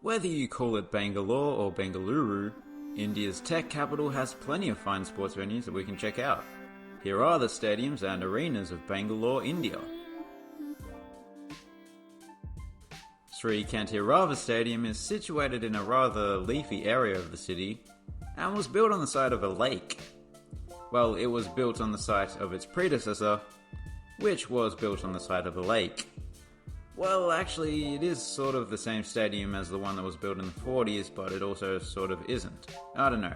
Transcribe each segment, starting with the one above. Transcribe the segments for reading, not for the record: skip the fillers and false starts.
Whether you call it Bangalore or Bengaluru, India's tech capital has plenty of fine sports venues that we can check out. Here are the stadiums and arenas of Bangalore, India. Sri Kanteerava Stadium is situated in a rather leafy area of the city and was built on the side of a lake. Well, it was built on the site of its predecessor, which was built on the side of a lake. Well, actually, it is sort of the same stadium as the one that was built in the 40s, but it also sort of isn't. I don't know.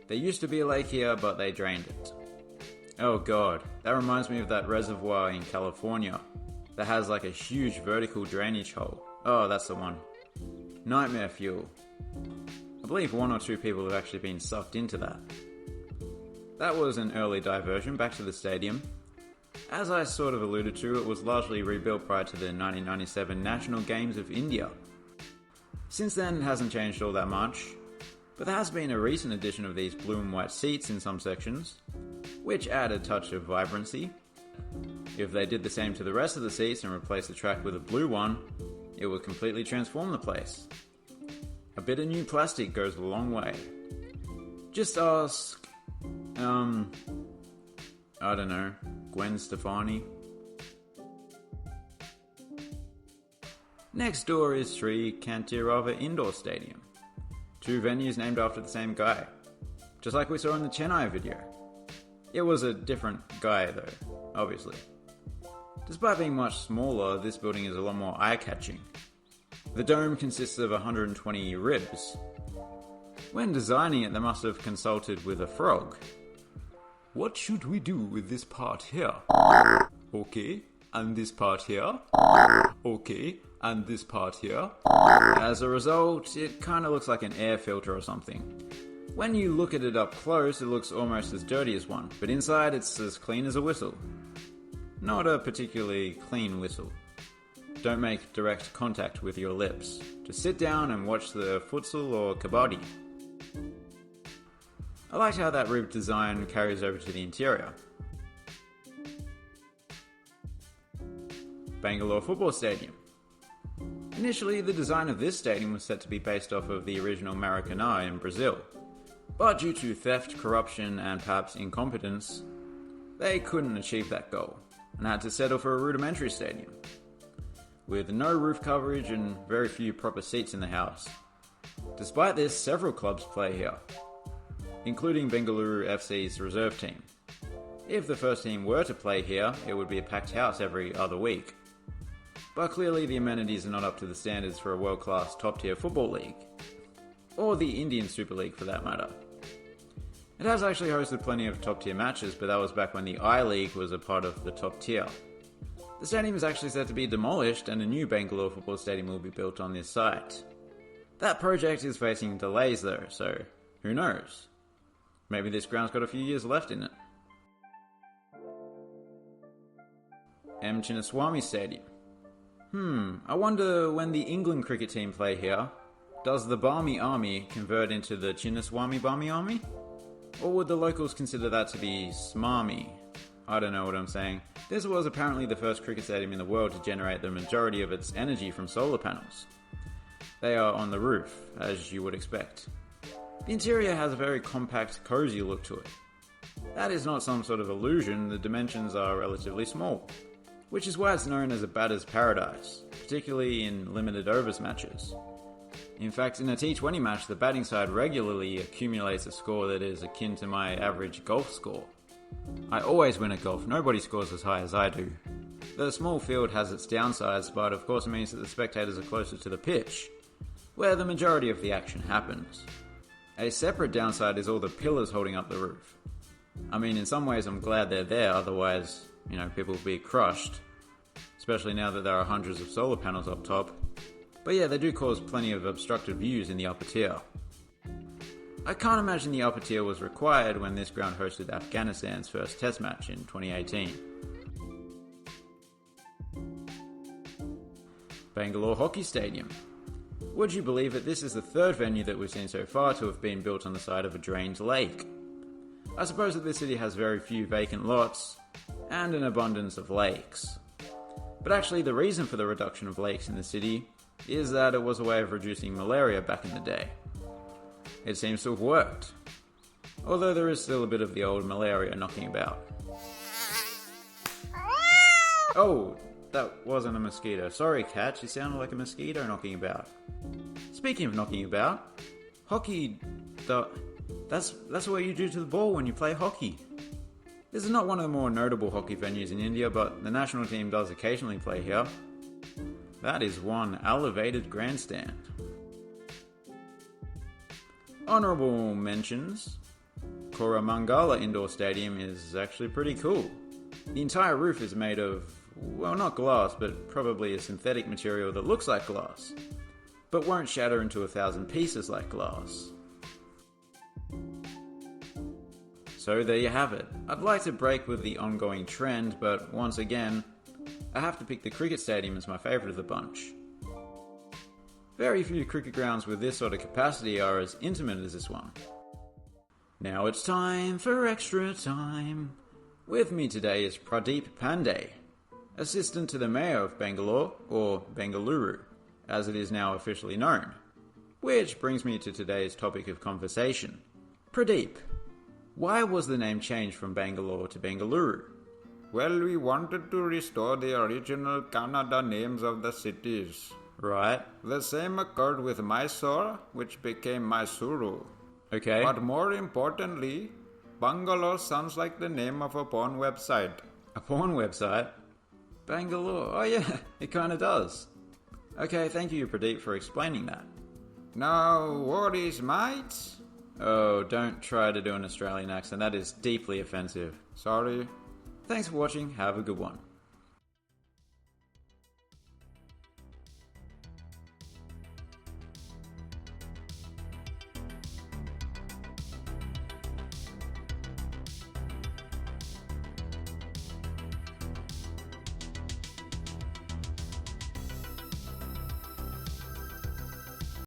There used to be a lake here, but they drained it. Oh god, that reminds me of that reservoir in California that has like a huge vertical drainage hole. Oh, that's the one. Nightmare fuel. I believe 1 or 2 people have actually been sucked into that. That was an early diversion back to the stadium. As I sort of alluded to, it was largely rebuilt prior to the 1997 National Games of India. Since then, it hasn't changed all that much, but there has been a recent addition of these blue and white seats in some sections, which add a touch of vibrancy. If they did the same to the rest of the seats and replaced the track with a blue one, it would completely transform the place. A bit of new plastic goes a long way. Just ask, I don't know, Gwen Stefani. Next door is Sri Kanteerava Indoor Stadium. 2 venues named after the same guy. Just like we saw in the Chennai video. It was a different guy though, obviously. Despite being much smaller, this building is a lot more eye-catching. The dome consists of 120 ribs. When designing it, they must have consulted with a frog. What should we do with this part here? Okay, and this part here? Okay, and this part here? As a result, it kind of looks like an air filter or something. When you look at it up close, it looks almost as dirty as one, but inside it's as clean as a whistle. Not a particularly clean whistle. Don't make direct contact with your lips. Just sit down and watch the futsal or kabaddi. I liked how that rib design carries over to the interior. Bangalore Football Stadium. Initially, the design of this stadium was set to be based off of the original Maracanã in Brazil, but due to theft, corruption, and perhaps incompetence, they couldn't achieve that goal, and had to settle for a rudimentary stadium, with no roof coverage and very few proper seats in the house. Despite this, several clubs play here, including Bengaluru FC's reserve team. If the first team were to play here, it would be a packed house every other week. But clearly the amenities are not up to the standards for a world-class top-tier football league. Or the Indian Super League for that matter. It has actually hosted plenty of top-tier matches, but that was back when the I-League was a part of the top tier. The stadium is actually set to be demolished and a new Bangalore Football Stadium will be built on this site. That project is facing delays though, so who knows? Maybe this ground's got a few years left in it. Chinnaswamy Stadium. I wonder when the England cricket team play here, does the Barmy Army convert into the Chinnaswamy Barmy Army? Or would the locals consider that to be smarmy? I don't know what I'm saying. This was apparently the first cricket stadium in the world to generate the majority of its energy from solar panels. They are on the roof, as you would expect. The interior has a very compact, cozy look to it. That is not some sort of illusion, the dimensions are relatively small, which is why it's known as a batter's paradise, particularly in limited overs matches. In fact, in a T20 match, the batting side regularly accumulates a score that is akin to my average golf score. I always win at golf, nobody scores as high as I do. The small field has its downsides, but of course it means that the spectators are closer to the pitch, where the majority of the action happens. A separate downside is all the pillars holding up the roof. I mean, in some ways I'm glad they're there, otherwise, people would be crushed. Especially now that there are hundreds of solar panels up top. But yeah, they do cause plenty of obstructed views in the upper tier. I can't imagine the upper tier was required when this ground hosted Afghanistan's first test match in 2018. Bangalore Hockey Stadium. Would you believe it, this is the 3rd venue that we've seen so far to have been built on the side of a drained lake. I suppose that this city has very few vacant lots, and an abundance of lakes. But actually the reason for the reduction of lakes in the city is that it was a way of reducing malaria back in the day. It seems to have worked, although there is still a bit of the old malaria knocking about. Oh, that wasn't a mosquito. Sorry, Cat, you sounded like a mosquito knocking about. Speaking of knocking about, hockey, that's what you do to the ball when you play hockey. This is not one of the more notable hockey venues in India, but the national team does occasionally play here. That is one elevated grandstand. Honourable mentions. Koramangala Indoor Stadium is actually pretty cool. The entire roof is made of, well, not glass, but probably a synthetic material that looks like glass, but won't shatter into 1,000 pieces like glass. So there you have it. I'd like to break with the ongoing trend, but once again, I have to pick the cricket stadium as my favourite of the bunch. Very few cricket grounds with this sort of capacity are as intimate as this one. Now it's time for Extra Time. With me today is Pradeep Pandey, Assistant to the Mayor of Bangalore, or Bengaluru, as it is now officially known. Which brings me to today's topic of conversation. Pradeep, why was the name changed from Bangalore to Bengaluru? Well, we wanted to restore the original Kannada names of the cities. Right. The same occurred with Mysore, which became Mysuru. Okay. But more importantly, Bangalore sounds like the name of a porn website. A porn website? Bangalore? Oh yeah, it kinda does. Okay, thank you, Pradeep, for explaining that. Now, what is mates? Oh, don't try to do an Australian accent, that is deeply offensive. Sorry. Thanks for watching, have a good one.